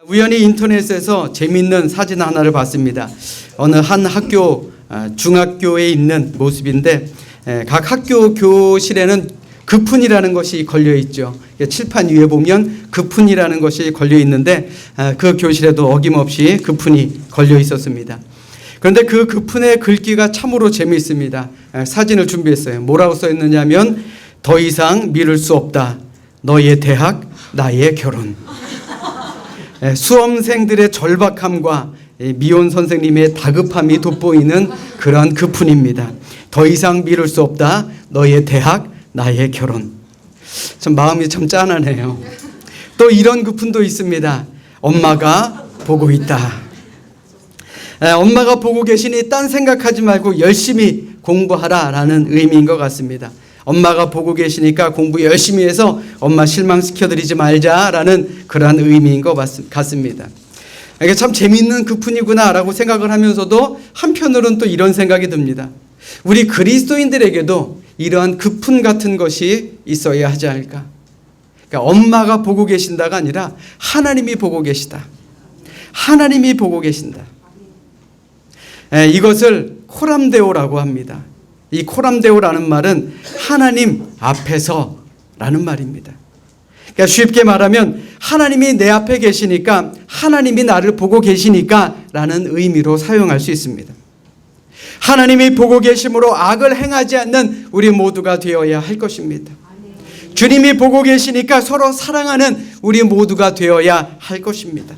우연히 인터넷에서 재미있는 사진 하나를 봤습니다. 어느 한 학교 중학교에 있는 모습인데 각 학교 교실에는 급훈이라는 것이 걸려 있죠. 칠판 위에 보면 급훈이라는 것이 걸려 있는데 그 교실에도 어김없이 급훈이 걸려 있었습니다. 그런데 그 급훈의 글귀가 참으로 재미있습니다. 사진을 준비했어요. 뭐라고 써 있느냐면 더 이상 미룰 수 없다. 너의 대학, 나의 결혼. 수험생들의 절박함과 미혼 선생님의 다급함이 돋보이는 그런 급훈입니다. 더 이상 미룰 수 없다. 너의 대학, 나의 결혼. 참 마음이 참 짠하네요. 또 이런 급훈도 있습니다. 엄마가 보고 있다. 엄마가 보고 계시니 딴 생각하지 말고 열심히 공부하라라는 의미인 것 같습니다. 엄마가 보고 계시니까 공부 열심히 해서 엄마 실망시켜드리지 말자라는 그러한 의미인 것 같습니다. 이게 참 재미있는 급훈이구나라고 생각을 하면서도 한편으로는 또 이런 생각이 듭니다. 우리 그리스도인들에게도 이러한 급훈 같은 것이 있어야 하지 않을까. 그러니까 엄마가 보고 계신다가 아니라 하나님이 보고 계시다. 하나님이 보고 계신다. 이것을 코람데오라고 합니다. 이 코람데오라는 말은 하나님 앞에서라는 말입니다. 그러니까 쉽게 말하면 하나님이 내 앞에 계시니까 하나님이 나를 보고 계시니까 라는 의미로 사용할 수 있습니다. 하나님이 보고 계심으로 악을 행하지 않는 우리 모두가 되어야 할 것입니다. 주님이 보고 계시니까 서로 사랑하는 우리 모두가 되어야 할 것입니다.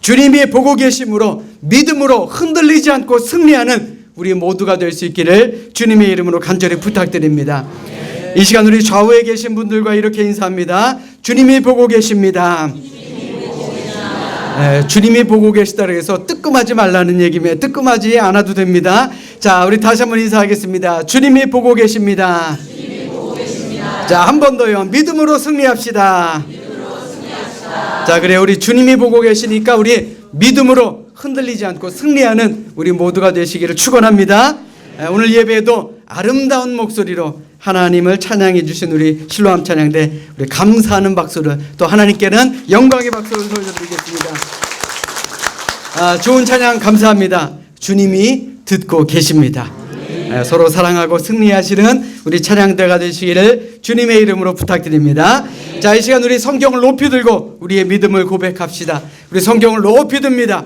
주님이 보고 계심으로 믿음으로 흔들리지 않고 승리하는 우리 모두가 될 수 있기를 주님의 이름으로 간절히 부탁드립니다. 이 시간 우리 좌우에 계신 분들과 이렇게 인사합니다. 주님이 보고 계십니다. 주님이 보고 계시다고 해서 뜨끔하지 말라는 얘기면 뜨끔하지 않아도 됩니다. 자, 우리 다시 한번 인사하겠습니다. 주님이 보고 계십니다. 자, 한 번 더요. 믿음으로 승리합시다. 자, 그래 우리 주님이 보고 계시니까 우리 믿음으로 흔들리지 않고 승리하는 우리 모두가 되시기를 축원합니다. 오늘 예배에도 아름다운 목소리로 하나님을 찬양해 주신 우리 실로암 찬양대 우리 감사하는 박수를 또 하나님께는 영광의 박수를 돌려드리겠습니다. 좋은 찬양 감사합니다. 주님이 듣고 계십니다. 서로 사랑하고 승리하시는 우리 찬양대가 되시기를 주님의 이름으로 부탁드립니다. 자, 이 시간 우리 성경을 높이 들고 우리의 믿음을 고백합시다. 우리 성경을 높이 듭니다.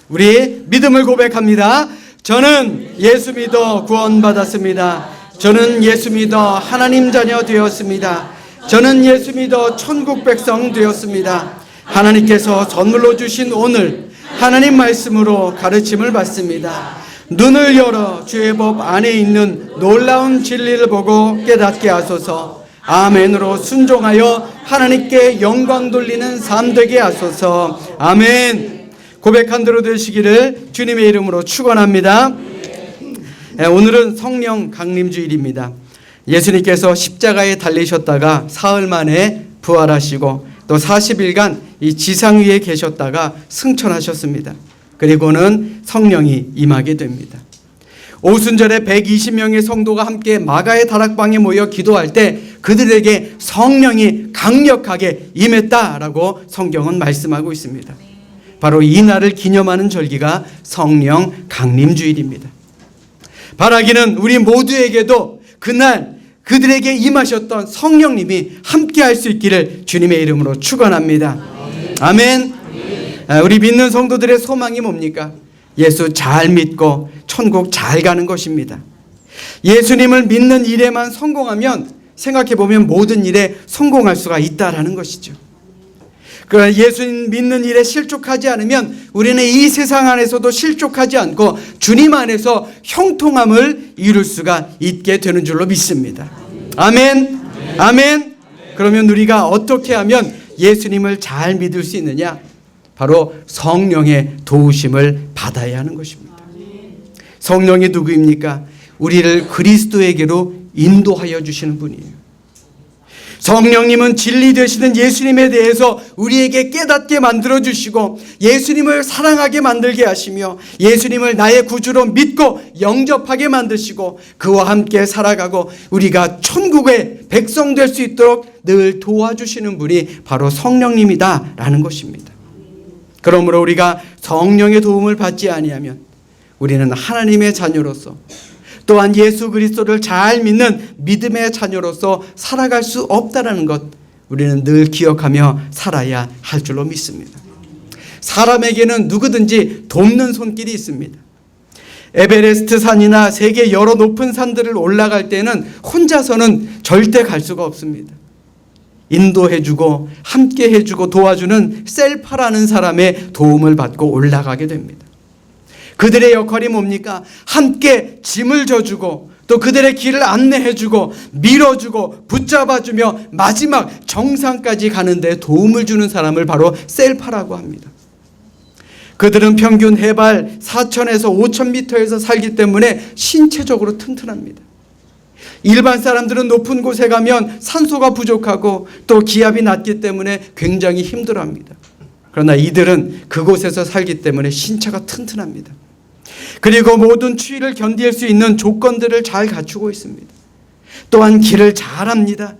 우리 믿음을 고백합니다. 저는 예수 믿어 구원받았습니다. 저는 예수 믿어 하나님 자녀 되었습니다. 저는 예수 믿어 천국 백성 되었습니다. 하나님께서 선물로 주신 오늘 하나님 말씀으로 가르침을 받습니다. 눈을 열어 주의 법 안에 있는 놀라운 진리를 보고 깨닫게 하소서. 아멘으로 순종하여 하나님께 영광 돌리는 삶 되게 하소서. 아멘. 고백한 대로 되시기를 주님의 이름으로 축원합니다. 오늘은 성령 강림주일입니다. 예수님께서 십자가에 달리셨다가 사흘 만에 부활하시고 또 40일간 이 지상 위에 계셨다가 승천하셨습니다. 그리고는 성령이 임하게 됩니다. 오순절에 120명의 성도가 함께 마가의 다락방에 모여 기도할 때 그들에게 성령이 강력하게 임했다라고 성경은 말씀하고 있습니다. 바로 이 날을 기념하는 절기가 성령 강림주일입니다. 바라기는 우리 모두에게도 그날 그들에게 임하셨던 성령님이 함께할 수 있기를 주님의 이름으로 축원합니다. 아멘. 우리 믿는 성도들의 소망이 뭡니까? 예수 잘 믿고 천국 잘 가는 것입니다. 예수님을 믿는 일에만 성공하면 생각해보면 모든 일에 성공할 수가 있다라는 것이죠. 그러나 예수님 믿는 일에 실족하지 않으면 우리는 이 세상 안에서도 실족하지 않고 주님 안에서 형통함을 이룰 수가 있게 되는 줄로 믿습니다. 아멘. 아멘. 그러면 우리가 어떻게 하면 예수님을 잘 믿을 수 있느냐? 바로 성령의 도우심을 받아야 하는 것입니다. 성령이 누구입니까? 우리를 그리스도에게로 인도하여 주시는 분이에요. 성령님은 진리 되시는 예수님에 대해서 우리에게 깨닫게 만들어주시고 예수님을 사랑하게 만들게 하시며 예수님을 나의 구주로 믿고 영접하게 만드시고 그와 함께 살아가고 우리가 천국의 백성 될 수 있도록 늘 도와주시는 분이 바로 성령님이다라는 것입니다. 그러므로 우리가 성령의 도움을 받지 아니하면 우리는 하나님의 자녀로서 또한 예수 그리스도를 잘 믿는 믿음의 자녀로서 살아갈 수 없다는 것, 우리는 늘 기억하며 살아야 할 줄로 믿습니다. 사람에게는 누구든지 돕는 손길이 있습니다. 에베레스트 산이나 세계 여러 높은 산들을 올라갈 때는 혼자서는 절대 갈 수가 없습니다. 인도해주고 함께 해주고 도와주는 셀파라는 사람의 도움을 받고 올라가게 됩니다. 그들의 역할이 뭡니까? 함께 짐을 져주고 또 그들의 길을 안내해주고 밀어주고 붙잡아주며 마지막 정상까지 가는 데 도움을 주는 사람을 바로 셀파라고 합니다. 그들은 평균 해발 4,000에서 5,000m에서 살기 때문에 신체적으로 튼튼합니다. 일반 사람들은 높은 곳에 가면 산소가 부족하고 또 기압이 낮기 때문에 굉장히 힘들어합니다. 그러나 이들은 그곳에서 살기 때문에 신체가 튼튼합니다. 그리고 모든 추위를 견딜 수 있는 조건들을 잘 갖추고 있습니다. 또한 길을 잘 압니다.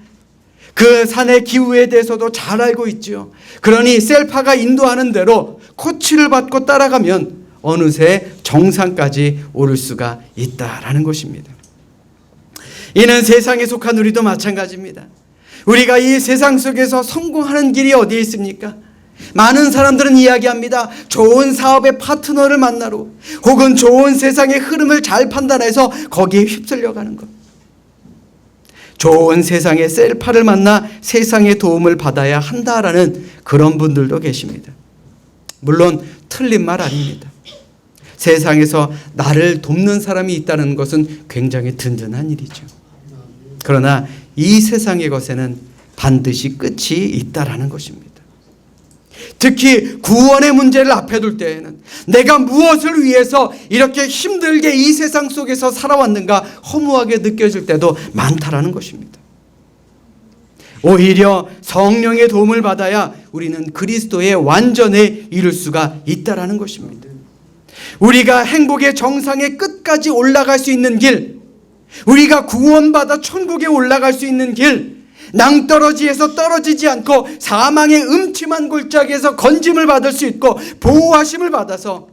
그 산의 기후에 대해서도 잘 알고 있죠. 그러니 셀파가 인도하는 대로 코치를 받고 따라가면 어느새 정상까지 오를 수가 있다라는 것입니다. 이는 세상에 속한 우리도 마찬가지입니다. 우리가 이 세상 속에서 성공하는 길이 어디에 있습니까? 많은 사람들은 이야기합니다. 좋은 사업의 파트너를 만나러 혹은 좋은 세상의 흐름을 잘 판단해서 거기에 휩쓸려가는 것. 좋은 세상의 셀파를 만나 세상의 도움을 받아야 한다라는 그런 분들도 계십니다. 물론 틀린 말 아닙니다. 세상에서 나를 돕는 사람이 있다는 것은 굉장히 든든한 일이죠. 그러나 이 세상의 것에는 반드시 끝이 있다라는 것입니다. 특히 구원의 문제를 앞에 둘 때에는 내가 무엇을 위해서 이렇게 힘들게 이 세상 속에서 살아왔는가 허무하게 느껴질 때도 많다라는 것입니다. 오히려 성령의 도움을 받아야 우리는 그리스도의 완전에 이룰 수가 있다라는 것입니다. 우리가 행복의 정상의 끝까지 올라갈 수 있는 길, 우리가 구원받아 천국에 올라갈 수 있는 길, 낭떠러지에서 떨어지지 않고 사망의 음침한 골짜기에서 건짐을 받을 수 있고 보호하심을 받아서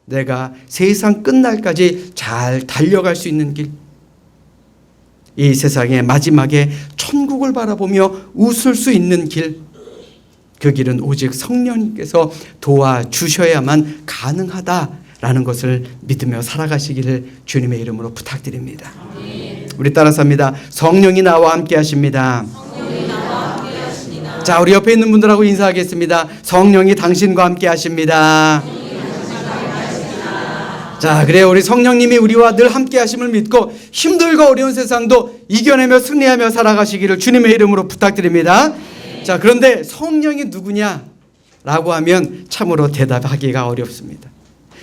내가 세상 끝날까지 잘 달려갈 수 있는 길, 이 세상의 마지막에 천국을 바라보며 웃을 수 있는 길, 그 길은 오직 성령님께서 도와주셔야만 가능하다라는 것을 믿으며 살아가시기를 주님의 이름으로 부탁드립니다. 우리 따라서 합니다. 성령이 나와 함께 하십니다. 자, 우리 옆에 있는 분들하고 인사하겠습니다. 성령이 당신과 함께 하십니다. 자, 그래요. 우리 성령님이 우리와 늘 함께 하심을 믿고 힘들고 어려운 세상도 이겨내며 승리하며 살아가시기를 주님의 이름으로 부탁드립니다. 자, 그런데 성령이 누구냐라고 하면 참으로 대답하기가 어렵습니다.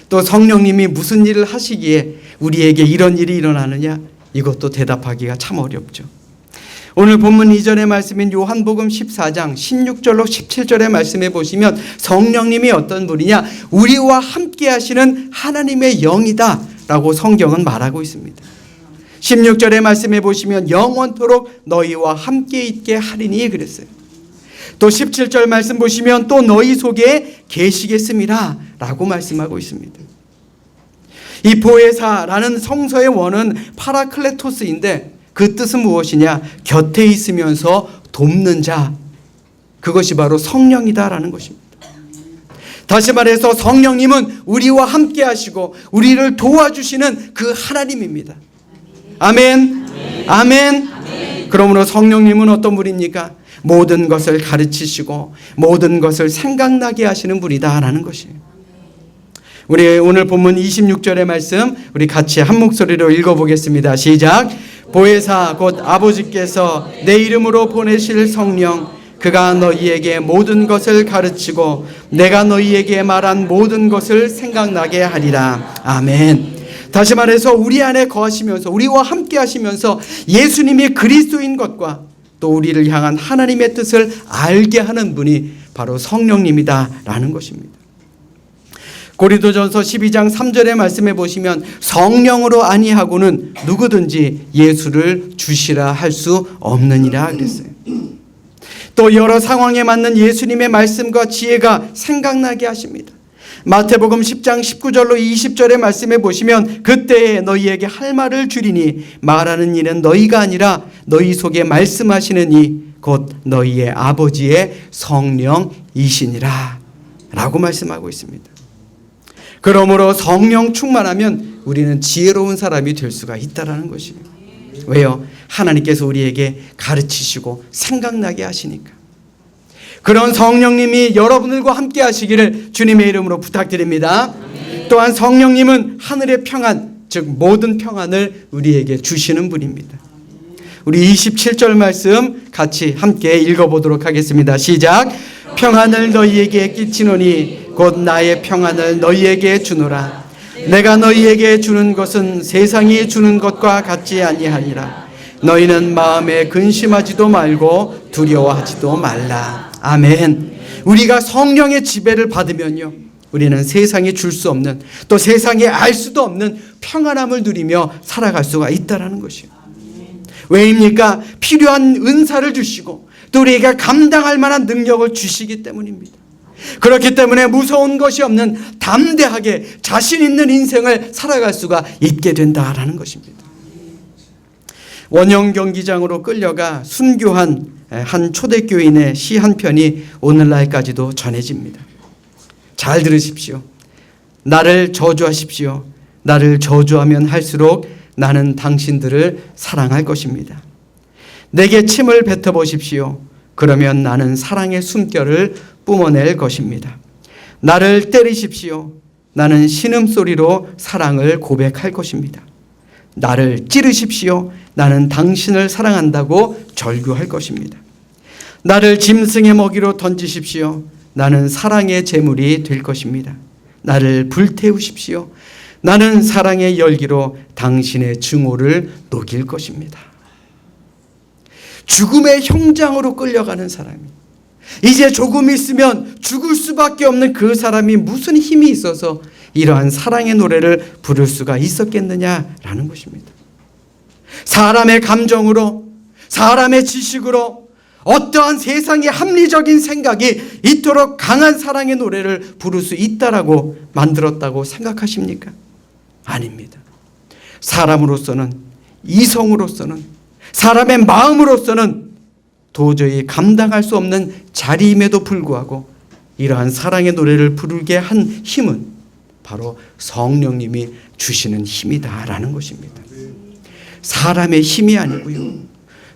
또 성령님이 무슨 일을 하시기에 우리에게 이런 일이 일어나느냐, 이것도 대답하기가 참 어렵죠. 오늘 본문 이전의 말씀인 요한복음 14장 16절로 17절의 말씀에 보시면 성령님이 어떤 분이냐, 우리와 함께 하시는 하나님의 영이다 라고 성경은 말하고 있습니다. 16절의 말씀에 보시면 영원토록 너희와 함께 있게 하리니 그랬어요. 또 17절 말씀 보시면 또 너희 속에 계시겠습니다 라고 말씀하고 있습니다. 이 보혜사라는 성서의 원은 파라클레토스인데 그 뜻은 무엇이냐? 곁에 있으면서 돕는 자, 그것이 바로 성령이다라는 것입니다. 다시 말해서 성령님은 우리와 함께 하시고 우리를 도와주시는 그 하나님입니다. 아멘. 아멘. 그러므로 성령님은 어떤 분입니까? 모든 것을 가르치시고 모든 것을 생각나게 하시는 분이다라는 것이에요. 우리 오늘 본문 26절의 말씀 우리 같이 한 목소리로 읽어보겠습니다. 시작. 보혜사 곧 아버지께서 내 이름으로 보내실 성령, 그가 너희에게 모든 것을 가르치고 내가 너희에게 말한 모든 것을 생각나게 하리라. 아멘. 다시 말해서 우리 안에 거하시면서 우리와 함께 하시면서 예수님이 그리스도인 것과 또 우리를 향한 하나님의 뜻을 알게 하는 분이 바로 성령님이다라는 것입니다. 고린도전서 12장 3절의 말씀에 보시면 성령으로 아니하고는 누구든지 예수를 주시라 할 수 없느니라 그랬어요. 또 여러 상황에 맞는 예수님의 말씀과 지혜가 생각나게 하십니다. 마태복음 10장 19절로 20절의 말씀에 보시면 그때에 너희에게 할 말을 주리니 말하는 이는 너희가 아니라 너희 속에 말씀하시는 이 곧 너희의 아버지의 성령이시니라 라고 말씀하고 있습니다. 그러므로 성령 충만하면 우리는 지혜로운 사람이 될 수가 있다는 것이에요. 왜요? 하나님께서 우리에게 가르치시고 생각나게 하시니까. 그런 성령님이 여러분들과 함께 하시기를 주님의 이름으로 부탁드립니다. 또한 성령님은 하늘의 평안, 즉 모든 평안을 우리에게 주시는 분입니다. 우리 27절 말씀 같이 함께 읽어보도록 하겠습니다. 시작. 평안을 너희에게 끼치노니 곧 나의 평안을 너희에게 주노라. 내가 너희에게 주는 것은 세상이 주는 것과 같지 아니하니라. 너희는 마음에 근심하지도 말고 두려워하지도 말라. 아멘. 우리가 성령의 지배를 받으면요, 우리는 세상이 줄 수 없는, 또 세상에 알 수도 없는 평안함을 누리며 살아갈 수가 있다는 것이에요. 왜입니까? 필요한 은사를 주시고 또 우리에게 감당할 만한 능력을 주시기 때문입니다. 그렇기 때문에 무서운 것이 없는 담대하게 자신 있는 인생을 살아갈 수가 있게 된다라는 것입니다. 원형 경기장으로 끌려가 순교한 한 초대교인의 시 한 편이 오늘날까지도 전해집니다. 잘 들으십시오. 나를 저주하십시오. 나를 저주하면 할수록 나는 당신들을 사랑할 것입니다. 내게 침을 뱉어보십시오. 그러면 나는 사랑의 숨결을 뿜어낼 것입니다. 나를 때리십시오. 나는 신음소리로 사랑을 고백할 것입니다. 나를 찌르십시오. 나는 당신을 사랑한다고 절규할 것입니다. 나를 짐승의 먹이로 던지십시오. 나는 사랑의 제물이 될 것입니다. 나를 불태우십시오. 나는 사랑의 열기로 당신의 증오를 녹일 것입니다. 죽음의 형장으로 끌려가는 사람이, 이제 조금 있으면 죽을 수밖에 없는 그 사람이 무슨 힘이 있어서 이러한 사랑의 노래를 부를 수가 있었겠느냐라는 것입니다. 사람의 감정으로, 사람의 지식으로, 어떠한 세상의 합리적인 생각이 이토록 강한 사랑의 노래를 부를 수 있다라고 만들었다고 생각하십니까? 아닙니다. 사람으로서는, 이성으로서는, 사람의 마음으로서는 도저히 감당할 수 없는 자리임에도 불구하고 이러한 사랑의 노래를 부르게 한 힘은 바로 성령님이 주시는 힘이다라는 것입니다. 사람의 힘이 아니고요,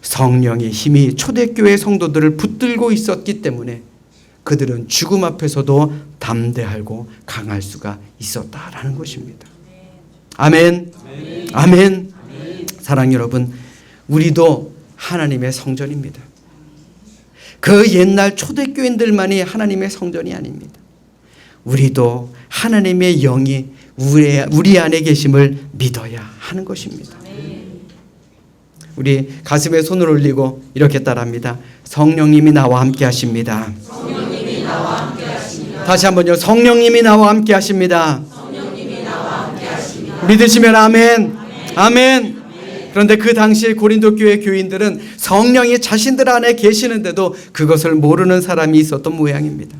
성령의 힘이 초대교회 성도들을 붙들고 있었기 때문에 그들은 죽음 앞에서도 담대하고 강할 수가 있었다라는 것입니다. 아멘. 아멘. 사랑 여러분, 우리도 하나님의 성전입니다. 그 옛날 초대교인들만이 하나님의 성전이 아닙니다. 우리도 하나님의 영이 우리 안에 계심을 믿어야 하는 것입니다. 우리 가슴에 손을 올리고 이렇게 따라합니다. 성령님이 나와 함께 하십니다. 성령님이 나와 함께 하십니다. 다시 한번요. 성령님이 나와 함께 하십니다. 성령님이 나와 함께 하십니다. 믿으시면 아멘. 아멘. 그런데 그 당시에 고린도 교회 교인들은 성령이 자신들 안에 계시는데도 그것을 모르는 사람이 있었던 모양입니다.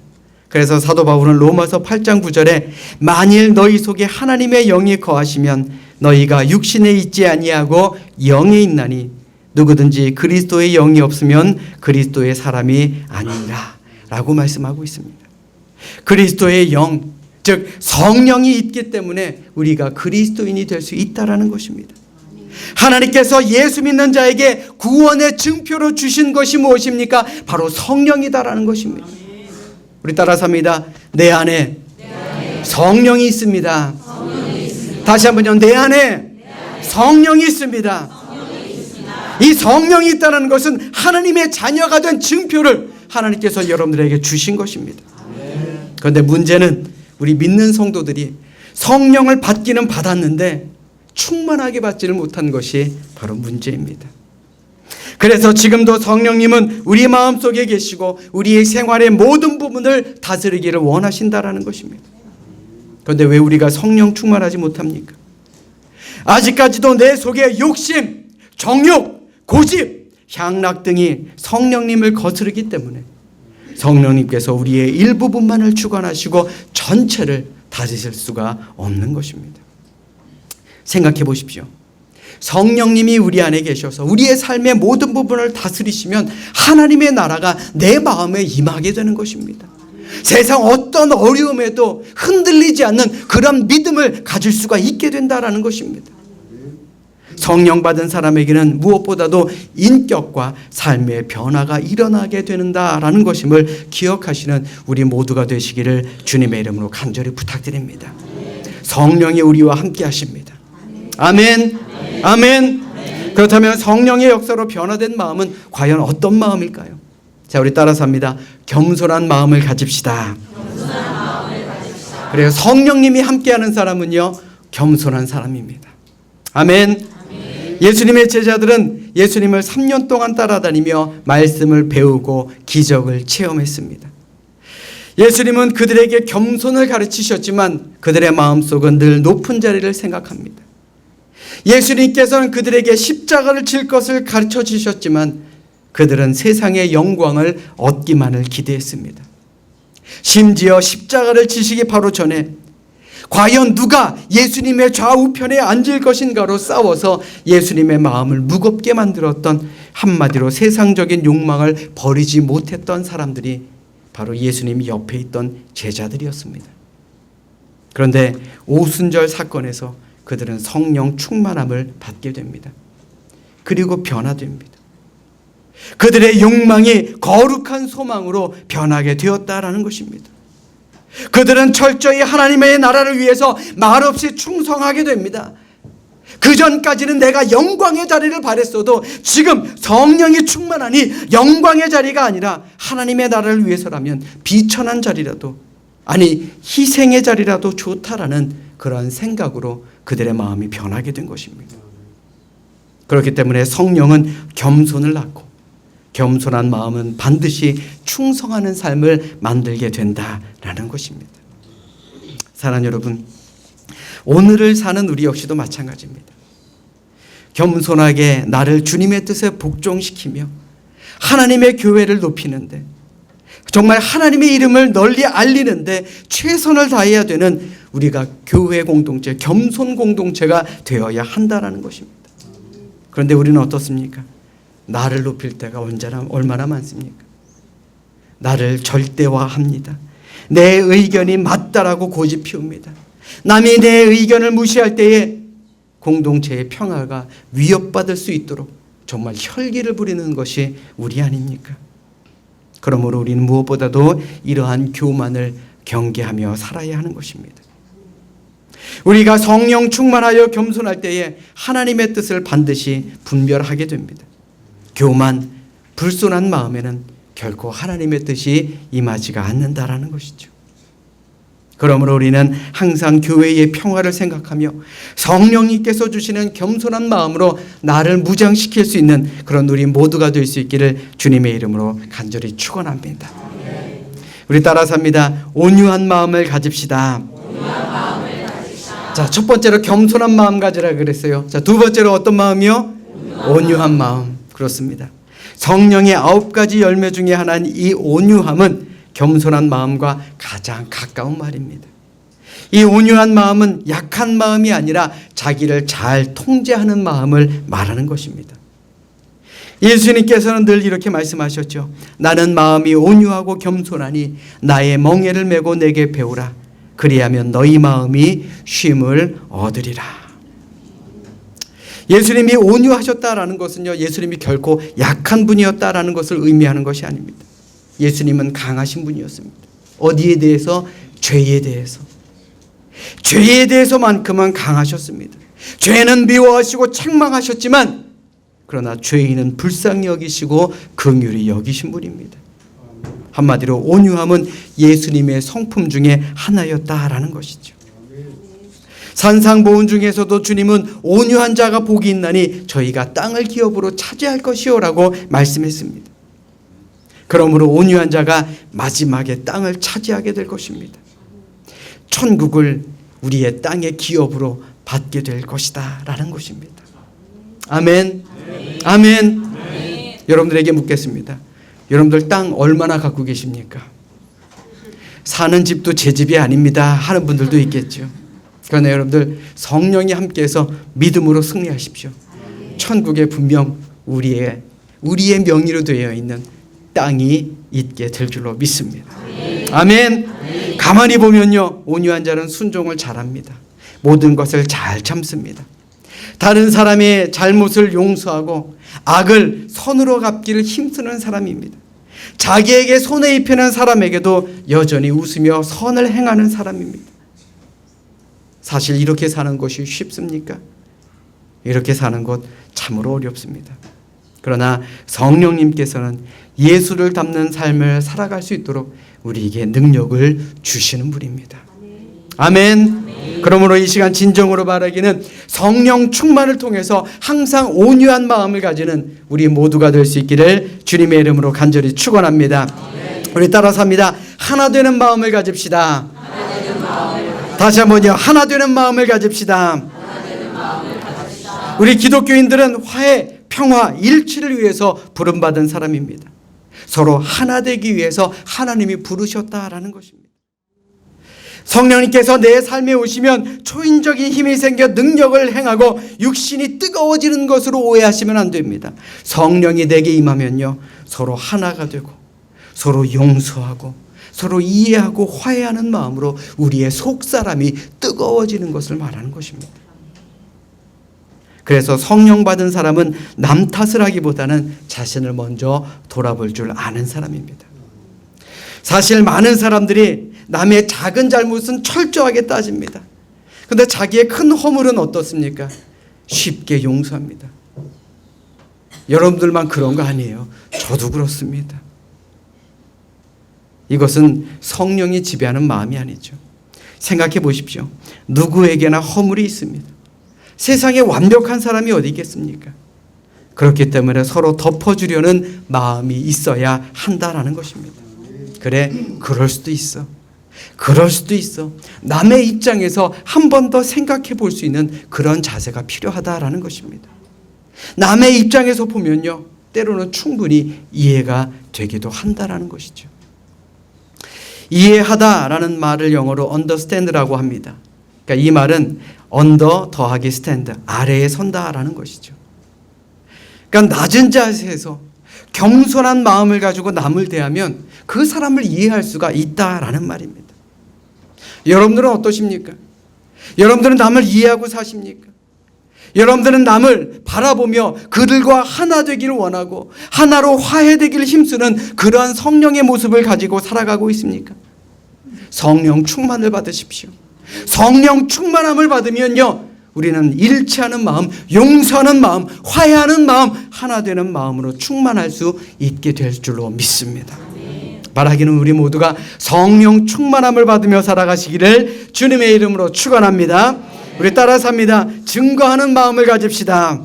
그래서 사도 바울은 로마서 8장 9절에 만일 너희 속에 하나님의 영이 거하시면 너희가 육신에 있지 아니하고 영에 있나니 누구든지 그리스도의 영이 없으면 그리스도의 사람이 아니라 라고 말씀하고 있습니다. 그리스도의 영, 즉 성령이 있기 때문에 우리가 그리스도인이 될 수 있다는 것입니다. 하나님께서 예수 믿는 자에게 구원의 증표로 주신 것이 무엇입니까? 바로 성령이다라는 것입니다. 우리 따라서 합니다. 내 안에 성령이 있습니다. 다시 한번요. 내 안에 성령이 있습니다. 이 성령이 있다는 것은 하나님의 자녀가 된 증표를 하나님께서 여러분들에게 주신 것입니다. 그런데 문제는 우리 믿는 성도들이 성령을 받기는 받았는데 충만하게 받지를 못한 것이 바로 문제입니다. 그래서 지금도 성령님은 우리 마음속에 계시고 우리의 생활의 모든 부분을 다스리기를 원하신다라는 것입니다. 그런데 왜 우리가 성령 충만하지 못합니까? 아직까지도 내 속에 욕심, 정욕, 고집, 향락 등이 성령님을 거스르기 때문에 성령님께서 우리의 일부분만을 주관하시고 전체를 다스릴 수가 없는 것입니다. 생각해 보십시오. 성령님이 우리 안에 계셔서 우리의 삶의 모든 부분을 다스리시면 하나님의 나라가 내 마음에 임하게 되는 것입니다. 세상 어떤 어려움에도 흔들리지 않는 그런 믿음을 가질 수가 있게 된다는 것입니다. 성령 받은 사람에게는 무엇보다도 인격과 삶의 변화가 일어나게 된다라는 것임을 기억하시는 우리 모두가 되시기를 주님의 이름으로 간절히 부탁드립니다. 성령이 우리와 함께 하십니다. 아멘. 아멘. 그렇다면 성령의 역사로 변화된 마음은 과연 어떤 마음일까요? 자, 우리 따라서 합니다. 겸손한 마음을 가집시다. 그래요. 성령님이 함께하는 사람은요, 겸손한 사람입니다. 아멘. 예수님의 제자들은 예수님을 3년 동안 따라다니며 말씀을 배우고 기적을 체험했습니다. 예수님은 그들에게 겸손을 가르치셨지만 그들의 마음속은 늘 높은 자리를 생각합니다. 예수님께서는 그들에게 십자가를 질 것을 가르쳐 주셨지만 그들은 세상의 영광을 얻기만을 기대했습니다. 심지어 십자가를 지시기 바로 전에 과연 누가 예수님의 좌우편에 앉을 것인가로 싸워서 예수님의 마음을 무겁게 만들었던, 한마디로 세상적인 욕망을 버리지 못했던 사람들이 바로 예수님 옆에 있던 제자들이었습니다. 그런데 오순절 사건에서 그들은 성령 충만함을 받게 됩니다. 그리고 변화됩니다. 그들의 욕망이 거룩한 소망으로 변하게 되었다라는 것입니다. 그들은 철저히 하나님의 나라를 위해서 말없이 충성하게 됩니다. 그 전까지는 내가 영광의 자리를 바랬어도 지금 성령이 충만하니 영광의 자리가 아니라 하나님의 나라를 위해서라면 비천한 자리라도, 아니 희생의 자리라도 좋다라는 그런 생각으로 그들의 마음이 변하게 된 것입니다. 그렇기 때문에 성령은 겸손을 낳고 겸손한 마음은 반드시 충성하는 삶을 만들게 된다라는 것입니다. 사랑하는 여러분, 오늘을 사는 우리 역시도 마찬가지입니다. 겸손하게 나를 주님의 뜻에 복종시키며 하나님의 교회를 높이는데, 정말 하나님의 이름을 널리 알리는데 최선을 다해야 되는 우리가 교회 공동체, 겸손 공동체가 되어야 한다는 것입니다. 그런데 우리는 어떻습니까? 나를 높일 때가 얼마나 많습니까? 나를 절대화합니다. 내 의견이 맞다라고 고집 피웁니다. 남이 내 의견을 무시할 때에 공동체의 평화가 위협받을 수 있도록 정말 혈기를 부리는 것이 우리 아닙니까? 그러므로 우리는 무엇보다도 이러한 교만을 경계하며 살아야 하는 것입니다. 우리가 성령 충만하여 겸손할 때에 하나님의 뜻을 반드시 분별하게 됩니다. 교만, 불순한 마음에는 결코 하나님의 뜻이 임하지가 않는다라는 것이죠. 그러므로 우리는 항상 교회의 평화를 생각하며 성령님께서 주시는 겸손한 마음으로 나를 무장시킬 수 있는 그런 우리 모두가 될 수 있기를 주님의 이름으로 간절히 축원합니다. 우리 따라서 합니다. 온유한 마음을 가집시다. 자, 첫 번째로 겸손한 마음 가지라 그랬어요. 자, 두 번째로 어떤 마음이요? 온유한 마음. 그렇습니다. 성령의 9가지 열매 중에 하나인 이 온유함은 겸손한 마음과 가장 가까운 말입니다. 이 온유한 마음은 약한 마음이 아니라 자기를 잘 통제하는 마음을 말하는 것입니다. 예수님께서는 늘 이렇게 말씀하셨죠. 나는 마음이 온유하고 겸손하니 나의 멍에를 메고 내게 배우라. 그리하면 너희 마음이 쉼을 얻으리라. 예수님이 온유하셨다라는 것은요, 예수님이 결코 약한 분이었다라는 것을 의미하는 것이 아닙니다. 예수님은 강하신 분이었습니다. 어디에 대해서? 죄에 대해서. 죄에 대해서만큼은 강하셨습니다. 죄는 미워하시고 책망하셨지만 그러나 죄인은 불쌍히 여기시고 긍휼히 여기신 분입니다. 한마디로 온유함은 예수님의 성품 중에 하나였다라는 것이죠. 산상보훈 중에서도 주님은 온유한 자가 복이 있나니 저희가 땅을 기업으로 차지할 것이요라고 말씀했습니다. 그러므로 온유한 자가 마지막에 땅을 차지하게 될 것입니다. 천국을 우리의 땅의 기업으로 받게 될 것이다 라는 것입니다. 아멘. 아멘. 여러분들에게 묻겠습니다. 여러분들 땅 얼마나 갖고 계십니까? 사는 집도 제 집이 아닙니다 하는 분들도 있겠죠. 그러나 여러분들 성령이 함께해서 믿음으로 승리하십시오. 천국에 분명 우리의 명의로 되어 있는 땅이 있게 될 줄로 믿습니다. 아멘. 가만히 보면요, 온유한 자는 순종을 잘합니다. 모든 것을 잘 참습니다. 다른 사람의 잘못을 용서하고 악을 선으로 갚기를 힘쓰는 사람입니다. 자기에게 손해 입히는 사람에게도 여전히 웃으며 선을 행하는 사람입니다. 사실 이렇게 사는 것이 쉽습니까? 이렇게 사는 것 참으로 어렵습니다. 그러나 성령님께서는 예수를 닮는 삶을 살아갈 수 있도록 우리에게 능력을 주시는 분입니다. 아멘. 그러므로 이 시간 진정으로 말하기는 성령 충만을 통해서 항상 온유한 마음을 가지는 우리 모두가 될 수 있기를 주님의 이름으로 간절히 축원합니다. 우리 따라서 합니다. 하나 되는 마음을 가집시다. 다시 한번요. 하나 되는 마음을 가집시다. 우리 기독교인들은 화해, 평화, 일치를 위해서 부름받은 사람입니다. 서로 하나 되기 위해서 하나님이 부르셨다라는 것입니다. 성령님께서 내 삶에 오시면 초인적인 힘이 생겨 능력을 행하고 육신이 뜨거워지는 것으로 오해하시면 안 됩니다. 성령이 내게 임하면요, 서로 하나가 되고 서로 용서하고 서로 이해하고 화해하는 마음으로 우리의 속사람이 뜨거워지는 것을 말하는 것입니다. 그래서 성령 받은 사람은 남 탓을 하기보다는 자신을 먼저 돌아볼 줄 아는 사람입니다. 사실 많은 사람들이 남의 작은 잘못은 철저하게 따집니다. 그런데 자기의 큰 허물은 어떻습니까? 쉽게 용서합니다. 여러분들만 그런 거 아니에요. 저도 그렇습니다. 이것은 성령이 지배하는 마음이 아니죠. 생각해 보십시오. 누구에게나 허물이 있습니다. 세상에 완벽한 사람이 어디 있겠습니까? 그렇기 때문에 서로 덮어주려는 마음이 있어야 한다라는 것입니다. 그래, 그럴 수도 있어. 그럴 수도 있어. 남의 입장에서 한 번 더 생각해 볼 수 있는 그런 자세가 필요하다라는 것입니다. 남의 입장에서 보면요, 때로는 충분히 이해가 되기도 한다라는 것이죠. 이해하다라는 말을 영어로 understand라고 합니다. 그러니까 이 말은 under 더하기 stand, 아래에 선다라는 것이죠. 그러니까 낮은 자세에서 겸손한 마음을 가지고 남을 대하면 그 사람을 이해할 수가 있다라는 말입니다. 여러분들은 어떠십니까? 여러분들은 남을 이해하고 사십니까? 여러분들은 남을 바라보며 그들과 하나 되기를 원하고 하나로 화해되기를 힘쓰는 그러한 성령의 모습을 가지고 살아가고 있습니까? 성령 충만을 받으십시오. 성령 충만함을 받으면요, 우리는 일치하는 마음, 용서하는 마음, 화해하는 마음, 하나 되는 마음으로 충만할 수 있게 될 줄로 믿습니다. 말하기는 우리 모두가 성령 충만함을 받으며 살아가시기를 주님의 이름으로 축원합니다. 우리 따라서 합니다. 증거하는 마음을 가집시다.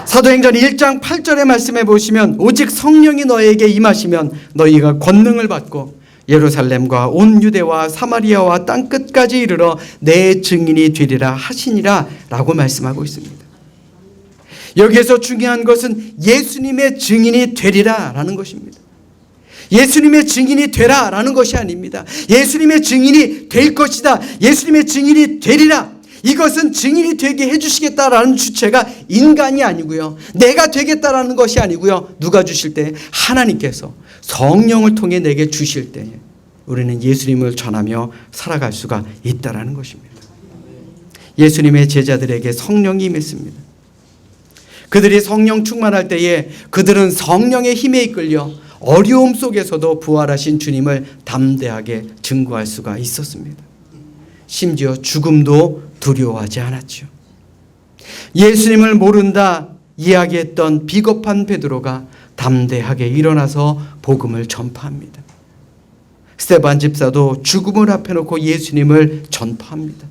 사도행전 1장 8절의 말씀에 보시면 오직 성령이 너에게 임하시면 너희가 권능을 받고 예루살렘과 온 유대와 사마리아와 땅끝까지 이르러 내 증인이 되리라 하시니라 라고 말씀하고 있습니다. 여기에서 중요한 것은 예수님의 증인이 되리라 라는 것입니다. 예수님의 증인이 되라 라는 것이 아닙니다. 예수님의 증인이 될 것이다. 예수님의 증인이 되리라. 이것은 증인이 되게 해주시겠다라는 주체가 인간이 아니고요, 내가 되겠다라는 것이 아니고요, 누가 주실 때? 하나님께서 성령을 통해 내게 주실 때에 우리는 예수님을 전하며 살아갈 수가 있다라는 것입니다. 예수님의 제자들에게 성령이 임했습니다. 그들이 성령 충만할 때에 그들은 성령의 힘에 이끌려 어려움 속에서도 부활하신 주님을 담대하게 증거할 수가 있었습니다. 심지어 죽음도 두려워하지 않았죠. 예수님을 모른다 이야기했던 비겁한 베드로가 담대하게 일어나서 복음을 전파합니다. 스데반 집사도 죽음을 앞에 놓고 예수님을 전파합니다.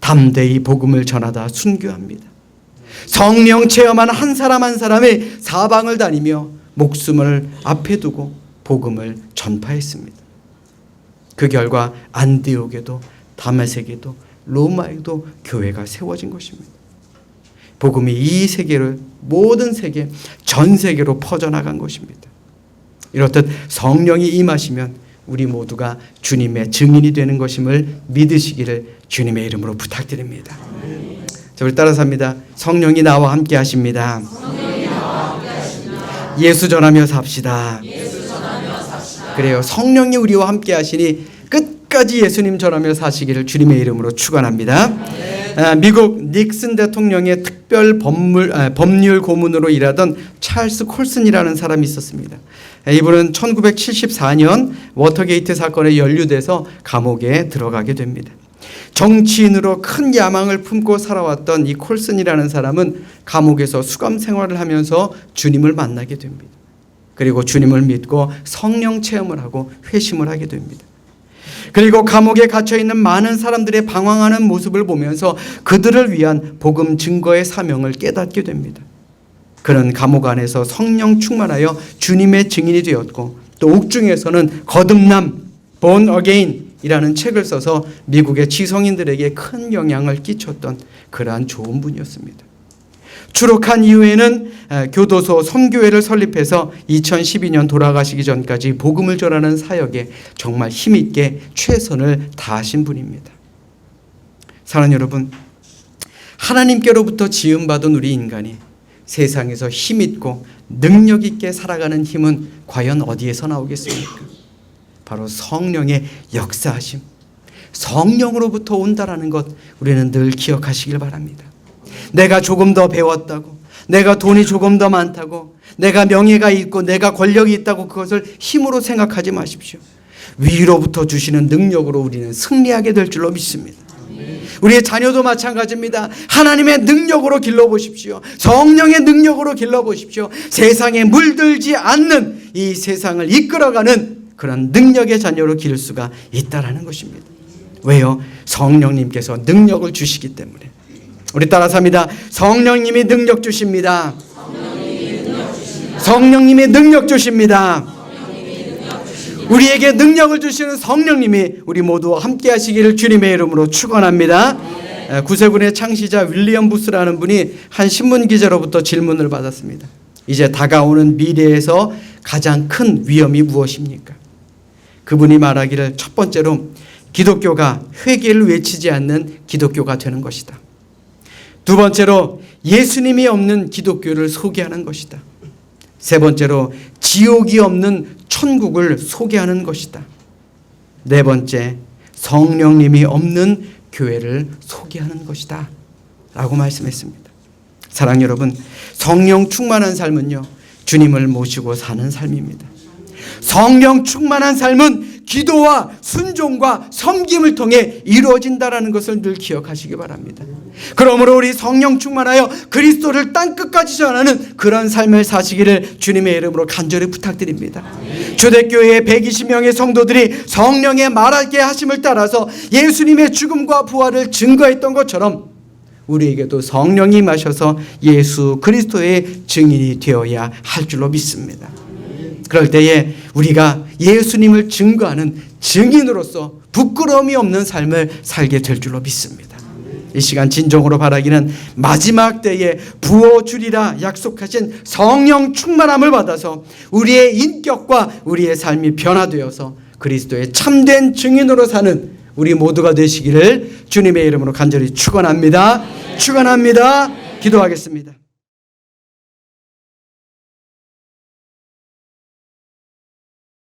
담대히 복음을 전하다 순교합니다. 성령 체험한 한 사람 한 사람이 사방을 다니며 목숨을 앞에 두고 복음을 전파했습니다. 그 결과 안디옥에도 다메섹에도 로마에도 교회가 세워진 것입니다. 복음이 이 세계로, 모든 세계, 전 세계로 퍼져나간 것입니다. 이렇듯 성령이 임하시면 우리 모두가 주님의 증인이 되는 것임을 믿으시기를 주님의 이름으로 부탁드립니다. 자, 우리 따라서 합니다. 성령이 나와 함께 하십니다. 예수 전하며 삽시다. 그래요. 성령이 우리와 함께 하시니 끝까지 예수님 전하며 사시기를 주님의 이름으로 축원합니다. 미국 닉슨 대통령의 특별 법률 고문으로 일하던 찰스 콜슨이라는 사람이 있었습니다. 이분은 1974년 워터게이트 사건에 연루돼서 감옥에 들어가게 됩니다. 정치인으로 큰 야망을 품고 살아왔던 이 콜슨이라는 사람은 감옥에서 수감 생활을 하면서 주님을 만나게 됩니다. 그리고 주님을 믿고 성령 체험을 하고 회심을 하게 됩니다. 그리고 감옥에 갇혀있는 많은 사람들의 방황하는 모습을 보면서 그들을 위한 복음 증거의 사명을 깨닫게 됩니다. 그는 감옥 안에서 성령 충만하여 주님의 증인이 되었고, 또 옥중에서는 거듭남, Born Again 이라는 책을 써서 미국의 지성인들에게 큰 영향을 끼쳤던 그러한 좋은 분이었습니다. 추록한 이후에는 교도소 선교회를 설립해서 2012년 돌아가시기 전까지 복음을 전하는 사역에 정말 힘있게 최선을 다하신 분입니다. 사랑하는 여러분, 하나님께로부터 지음받은 우리 인간이 세상에서 힘있고 능력있게 살아가는 힘은 과연 어디에서 나오겠습니까? 바로 성령의 역사하심, 성령으로부터 온다라는 것 우리는 늘 기억하시길 바랍니다. 내가 조금 더 배웠다고, 내가 돈이 조금 더 많다고, 내가 명예가 있고 내가 권력이 있다고 그것을 힘으로 생각하지 마십시오. 위로부터 주시는 능력으로 우리는 승리하게 될 줄로 믿습니다. 우리의 자녀도 마찬가지입니다. 하나님의 능력으로 길러보십시오. 성령의 능력으로 길러보십시오. 세상에 물들지 않는 이 세상을 이끌어가는 그런 능력의 자녀로 기를 수가 있다라는 것입니다. 왜요? 성령님께서 능력을 주시기 때문에. 우리 따라서 합니다. 성령님이 능력 주십니다. 성령님이 능력 주십니다. 우리에게 능력을 주시는 성령님이 우리 모두와 함께 하시기를 주님의 이름으로 축원합니다. 구세군의 창시자 윌리엄 부스라는 분이 한 신문 기자로부터 질문을 받았습니다. 이제 다가오는 미래에서 가장 큰 위험이 무엇입니까? 그분이 말하기를 첫 번째로 기독교가 회개를 외치지 않는 기독교가 되는 것이다. 두 번째로 예수님이 없는 기독교를 소개하는 것이다. 세 번째로 지옥이 없는 천국을 소개하는 것이다. 네 번째, 성령님이 없는 교회를 소개하는 것이다 라고 말씀했습니다. 사랑 여러분, 성령 충만한 삶은요, 주님을 모시고 사는 삶입니다. 성령 충만한 삶은 기도와 순종과 섬김을 통해 이루어진다는 것을 늘 기억하시기 바랍니다. 그러므로 우리 성령 충만하여 그리스도를 땅끝까지 전하는 그런 삶을 사시기를 주님의 이름으로 간절히 부탁드립니다. 초대교회의 120명의 성도들이 성령의 말하게 하심을 따라서 예수님의 죽음과 부활을 증거했던 것처럼 우리에게도 성령이 임하셔서 예수 그리스도의 증인이 되어야 할 줄로 믿습니다. 그럴 때에 우리가 예수님을 증거하는 증인으로서 부끄러움이 없는 삶을 살게 될 줄로 믿습니다. 이 시간 진정으로 바라기는 마지막 때에 부어주리라 약속하신 성령 충만함을 받아서 우리의 인격과 우리의 삶이 변화되어서 그리스도의 참된 증인으로 사는 우리 모두가 되시기를 주님의 이름으로 간절히 축원합니다. 축원합니다. 기도하겠습니다.